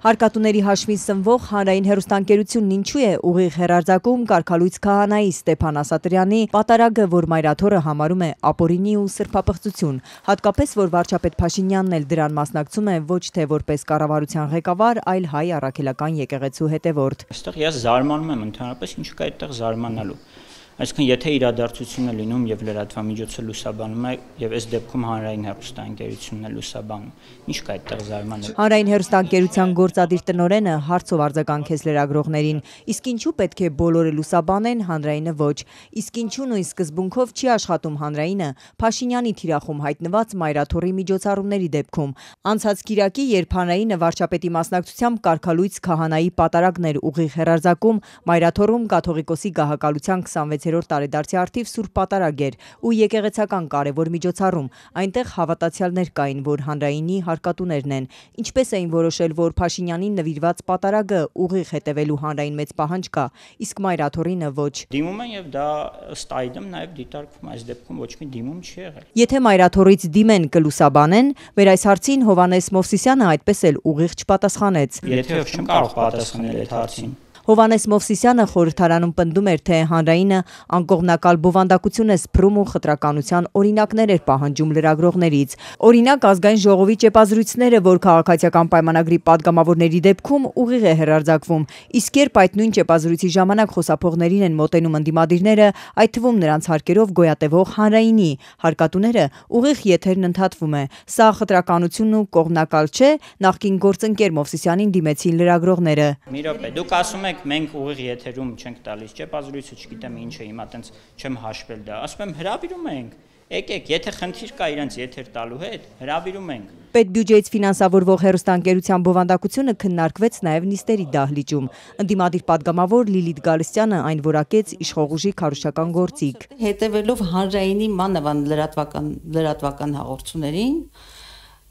Հարկատուների հաշվին սնվող հանրային հեռուստաընկերությունն ինչու է ուղիղ հեռարձակում կարգալույց քահանայի Ստեփան Ասատրյանի պատարագը, որ մայրաթորը համարում է ապօրինի ու սրբապղծություն, հատկապես որ վարչապետ Փաշինյանն էլ դրան մասնակցում է ոչ թե որպես կառավարության ղեկավար, այլ հայ առաքելական եկեղեցու հետևորդ։ Այստեղ ես զարմանում եմ ընդհանրապես ինչ կա այդտեղ զարմանալու։ Այսինքն եթե իրադարձությունը լինում եւ լրատվամիջոցը լուսաբանում է եւ այս դեպքում հանրային հեռուստաընկերությունն է լուսաբանում, ինչ կա այդտեղ զարմանալու։ Հանրային հեռուստաընկերության գործադիր տնօրենը հարցով արձագանքեց լրագրողներին, իսկ ինչու պետք է բոլորը լուսաբանեն, հանրայինը ոչ, իսկ ինչու նույն սկզբունքով չի աշխատում հանրայինը Փաշինյանի թիրախում հայտնված մայրաթորի միջոցառումների դեպքում։ Անցած կիրակի, երբ հանրայինը վարչապետի մասնակցությամբ կարգալույց քահանայի պատարագներ ուղիղ հեռարձակում, մայրաթորում կաթողիկոսի գահակալության 26-րդ տարեդարձի առթիվ Սուրբ Պատարագ էր ու եկեղեցական կարևոր միջոցառում, այնտեղ հավատացյալներ կային, որ հանրայինի հարկատուներն են, ինչպես էին որոշել, որ Փաշինյանին նվիրված պատարագը ուղիղ հետևելու հանրային մեծ պահանջ կա, իսկ մայրաթորինը ոչ։ Դիմում են եւ դա ըստ այդմ նաեւ դիտարկվում, այս դեպքում ոչ մի դիմում չի եղել։ Եթե մայրաթորից դիմեն կլուսաբանեն, մեր այս հարցին Հովհաննես Մովսիսյանը այդպես էլ ուղիղ չպատասխանեց։ Եթե չեմ կարող պատասխանել այդ հարցին։ Հովհաննես Մովսիսյանը խորհրդարանում պնդում էր, թե հանրայինը անկողմնակալ բովանդակություն է սփռում ու խտրականության օրինակներ էր պահանջում լրագրողներից։ Օրինակ, ազգային ժողովի ճեպազրույցները, որ քաղաքացիական պայմանագրի падգամավորների դեպքում ուղիղ է հեռարձակվում, իսկ երբ այդ նույն ճեպազրույցի ժամանակ խոսափողներին են մոտենում ընդդիմադիրները, այդ թվում նրանց հարկերով գոյատևող հանրայինի հարկատուները, ուղիղ եթերն ընդհատվում է։ Սա խտրականություն ու կողմնակալ չէ, նախկին գործընկեր Մովսիսյանին դիմեցին լրագրողները։ Մի րոպե, դուք ասում եք մենք ուղիղ եթերում չենք տալիս ճեպազրույցը, չգիտեմ ինչ է, հիմա տենց չեմ հաշվել դա։ Ասում եմ հրավիրում ենք։ Եկեք, եթե խնդիր կա իրենց եթեր տալու հետ, հրավիրում ենք։ Պետբյուջեից ֆինանսավորվող հեռուստաընկերության բովանդակությունը քննարկվեց նաև նիստերի դահլիճում։ Ընդդիմադիր падգամավոր Լիլիթ Գալստյանը այն որակեց իշխող ուժի քարոզչական գործիք։ Հետևելով հանրայինի մանավանդ լրատվական հաղորդումներին,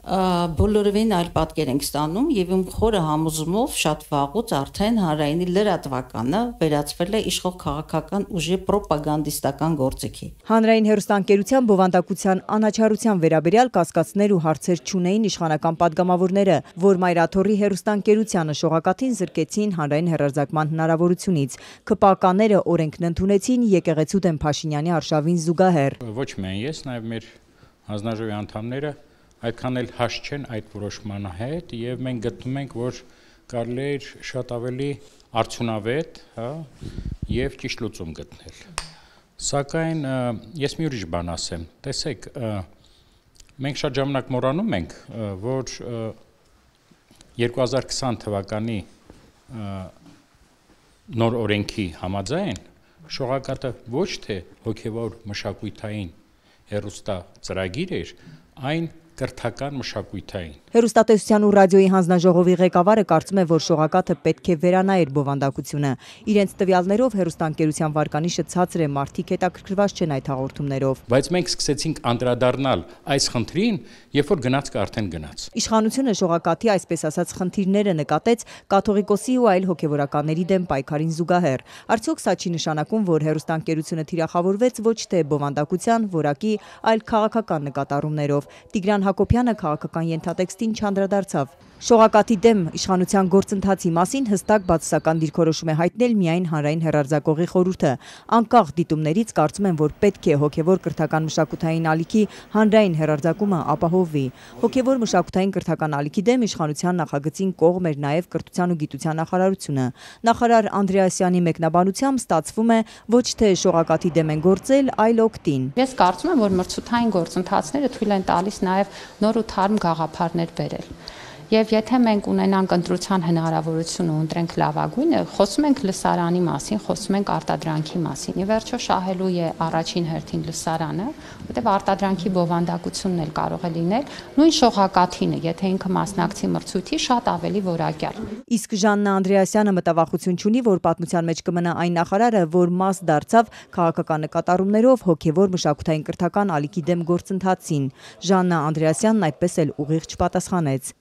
բոլորովին այլ պատկեր ենք ստանում եւ իմ խորը համոզումով շատ վաղուց արդեն հանրայինի լրատվականը վերածվել է իշխող քաղաքական ուժի ռոպագանդիստական գործիքի։ Հանրային հեռուստաընկերության բովանդակության անաչառության վերաբերյալ կասկածներ ու հարցեր չունեին իշխանական падգամավորները, որ մայրաթորի հեռուստաընկերությանը շողակաթին զրկեցին հանրային հեռարձակման հնարավորությունից։ ՔՊԱ-ները օրենքն ընդունեցին եկեղեցու դեմ Փաշինյանի արշավին զուգահեռ։ Ոչ միայն ես, նաև մեր հանձնաժողովի անդամները այդքան էլ հաշ չեն այդ որոշման հետ եւ մենք գտնում ենք, որ կարելի է շատ ավելի արդյունավետ, եւ ճիշտ լուծում գտնել։ Սակայն ես մի ուրիշ բան ասեմ, տեսեք, մենք շատ ժամանակ մոռանում ենք, որ 2020 թվականի նոր օրենքի համաձայն շողակաթը ոչ թե հոգևոր մշակութային հեռուստա ծրագիր էր, այն կրթական մշակութային։ Հեռուստատեսության ու ռադիոյի հանձնաժողովի ղեկավարը կարծում է, որ շողակաթը պետք է վերանայեր բովանդակությունը։ Իրենց տվյալներով հեռուստաընկերության վարկանիշը ցածր է, մարդիկ հետաքրքրված չեն այդ հաղորդումներով։ Բայց մենք սկսեցինք անդրադառնալ այս խնդրին, երբ որ գնացքը արդեն գնաց։ Իշխանությունը շողակաթի այսպես ասած խնդիրները նկատեց կաթողիկոսի ու այլ հոգևորականների դեմ պայքարին զուգահեռ։ Արդյոք սա չի նշանակում, որ հեռուստաընկերությունը թիրախավորվեց ոչ թե բովանդակության, որակի, այլ քաղաքական նկատառումներով։ Տիգրան Հակոբյանը քաղաքական ենթատեքստին չանդրադարձավ։ Շողակաթի դեմ իշխանության գործընթացի մասին հստակ բացասական դիրքորոշում է հայտնել միայն հանրային հեռարձակողի խորհուրդը։ Անկախ դիտումներից կարծում են, որ պետք է հոգևոր կրթական մշակութային ալիքի հանրային հեռարձակումը ապահովվի։ Հոգևոր մշակութային կրթական ալիքի դեմ իշխանության նախագծին կողմ էր նաև կրթության ու գիտության նախարարությունը։ Նախարար Անդրեասյանի մեկնաբանությամբ ստացվում է ոչ թե շողակաթի դեմ են գործել, այլ օգտին։ Ես կարծում եմ, որ մրցութային գործընթացները թույլ են տալիս նաև նոր ու թարմ գաղափարներ բերել։ Եվ եթե մենք ունենանք ընտրության հնարավորություն ու ընտրենք լավագույնը, խոսում ենք լսարանի մասին, խոսում ենք արտադրանքի մասին։ Ի վերջո շահելու է առաջին հերթին լսարանը, որտեղ արտադրանքի բովանդակությունն էլ կարող է լինել նույն շողակաթինը, եթե ինքը մասնակցի մրցույթի, շատ ավելի որակյալ։ Իսկ Ժաննա Անդրեասյանը մտավախություն չունի, որ պատմության մեջ կմնա այն նախարարը, որ մաս դարձավ քաղաքական նկատառումներով հոգևոր մշակութային կրթական ալիքի դեմ գործընթացին։ Ժաննա Անդրեասյանն այդպես էլ ուղիղ չպատասխանեց։